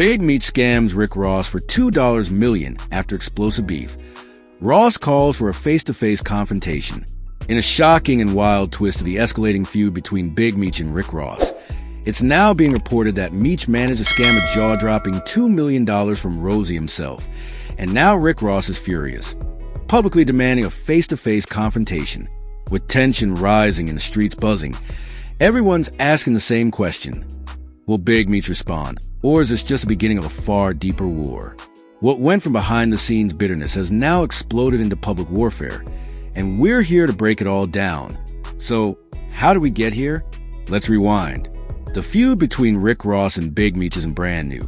Big Meech scams Rick Ross for $2 million after explosive beef. Ross calls for a face-to-face confrontation. In a shocking and wild twist to the escalating feud between Big Meech and Rick Ross, it's now being reported that Meech managed to scam a jaw-dropping $2 million from Rozay himself. And now Rick Ross is furious, publicly demanding a face-to-face confrontation. With tension rising and the streets buzzing, everyone's asking the same question. Will Big Meech respond, or is this just the beginning of a far deeper war? What went from behind-the-scenes bitterness has now exploded into public warfare, and we're here to break it all down. So, how did we get here? Let's rewind. The feud between Rick Ross and Big Meech isn't brand new,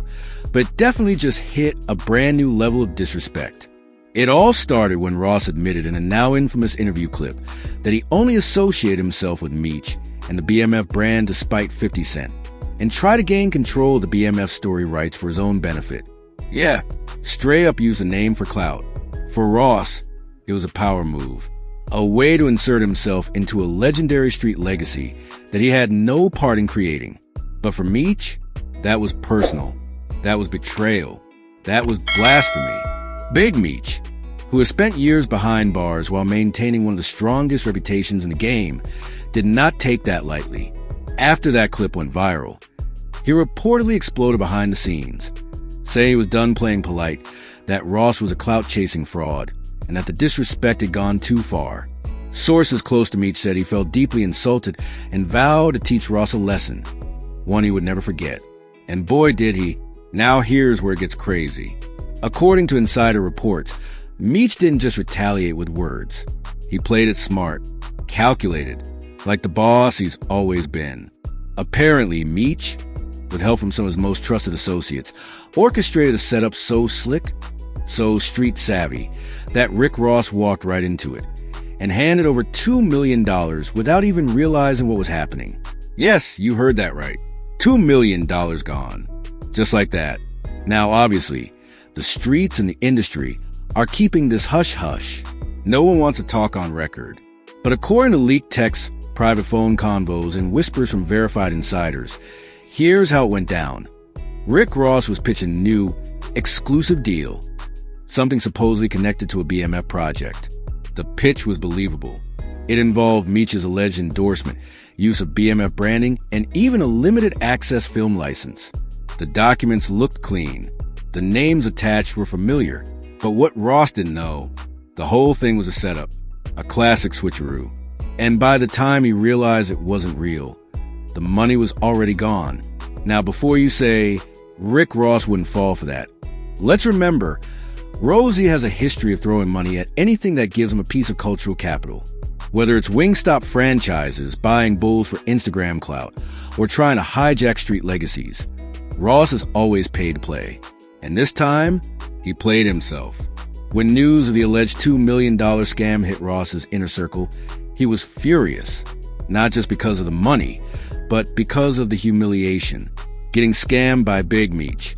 but definitely just hit a brand new level of disrespect. It all started when Ross admitted in a now infamous interview clip that he only associated himself with Meech and the BMF brand to spite 50 Cent, and try to gain control of the BMF story rights for his own benefit. Yeah, straight up used the name for clout. For Ross, it was a power move, a way to insert himself into a legendary street legacy that he had no part in creating. But for Meech, that was personal. That was betrayal. That was blasphemy. Big Meech, who has spent years behind bars while maintaining one of the strongest reputations in the game, did not take that lightly. After that clip went viral, he reportedly exploded behind the scenes, saying he was done playing polite, that Ross was a clout-chasing fraud, and that the disrespect had gone too far. Sources close to Meech said he felt deeply insulted and vowed to teach Ross a lesson, one he would never forget. And boy did he. Now here's where it gets crazy. According to insider reports, Meech didn't just retaliate with words. He played it smart, calculated, like the boss he's always been. Apparently, Meech, with help from some of his most trusted associates, orchestrated a setup so slick, so street savvy, that Rick Ross walked right into it and handed over $2 million without even realizing what was happening. Yes, you heard that right. $2 million gone. Just like that. Now, obviously, the streets and the industry are keeping this hush-hush. No one wants to talk on record. But according to leaked texts, private phone convos, and whispers from verified insiders, here's how it went down. Rick Ross was pitching a new, exclusive deal, something supposedly connected to a BMF project. The pitch was believable. It involved Meech's alleged endorsement, use of BMF branding, and even a limited access film license. The documents looked clean. The names attached were familiar. But what Ross didn't know, the whole thing was a setup, a classic switcheroo. And by the time he realized it wasn't real, the money was already gone. Now, before you say, Rick Ross wouldn't fall for that, let's remember, Rozay has a history of throwing money at anything that gives him a piece of cultural capital. Whether it's Wingstop franchises, buying bulls for Instagram clout, or trying to hijack street legacies, Ross has always paid to play. And this time, he played himself. When news of the alleged $2 million scam hit Ross's inner circle, he was furious, not just because of the money, but because of the humiliation. Getting scammed by Big Meech,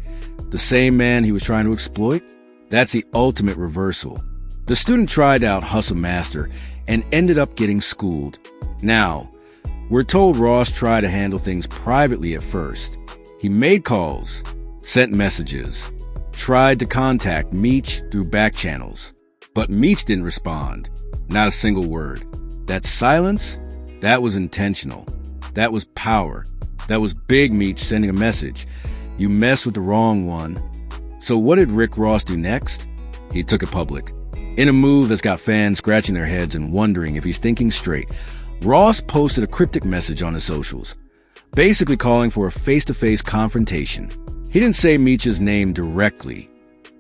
the same man he was trying to exploit? That's the ultimate reversal. The student tried out Hustle Master and ended up getting schooled. Now, we're told Ross tried to handle things privately at first. He made calls, sent messages, tried to contact Meech through back channels. But Meech didn't respond. Not a single word. That silence, that was intentional. That was power. That was Big Meech sending a message. You mess with the wrong one. So what did Rick Ross do next? He took it public. In a move that's got fans scratching their heads and wondering if he's thinking straight, Ross posted a cryptic message on his socials, basically calling for a face-to-face confrontation. He didn't say Meech's name directly,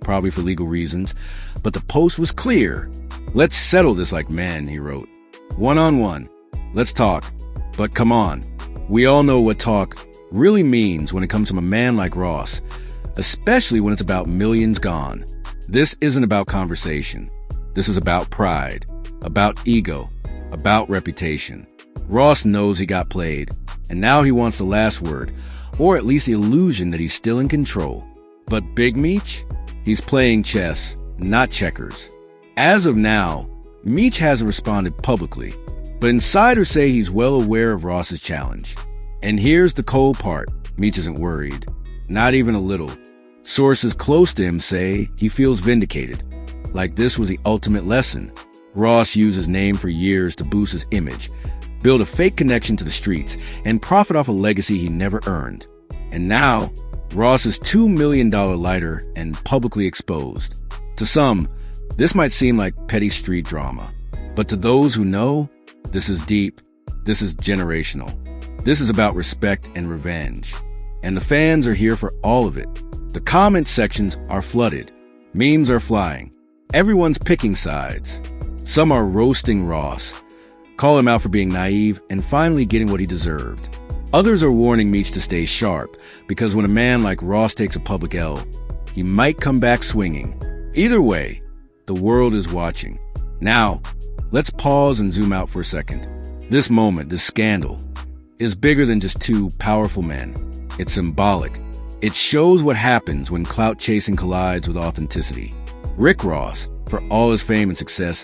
probably for legal reasons, but the post was clear. Let's settle this like men, he wrote. One-on-one. Let's talk. But come on, we all know what talk really means when it comes from a man like Ross, especially when it's about millions gone. This isn't about conversation. This is about pride, about ego, about reputation. Ross knows he got played, and now he wants the last word, or at least the illusion that he's still in control. But Big Meech? He's playing chess, not checkers. As of now, Meech hasn't responded publicly, but insiders say he's well aware of Ross's challenge. And here's the cold part. Meech isn't worried. Not even a little. Sources close to him say he feels vindicated, like this was the ultimate lesson. Ross used his name for years to boost his image, build a fake connection to the streets, and profit off a legacy he never earned. And now, Ross is $2 million lighter and publicly exposed. To some, this might seem like petty street drama, but to those who know, this is deep, this is generational. This is about respect and revenge. And the fans are here for all of it. The comment sections are flooded. Memes are flying. Everyone's picking sides. Some are roasting Ross, call him out for being naive and finally getting what he deserved. Others are warning Meech to stay sharp, because when a man like Ross takes a public L, he might come back swinging. Either way, the world is watching. Now, let's pause and zoom out for a second. This moment, this scandal, is bigger than just two powerful men. It's symbolic. It shows what happens when clout chasing collides with authenticity. Rick Ross, for all his fame and success,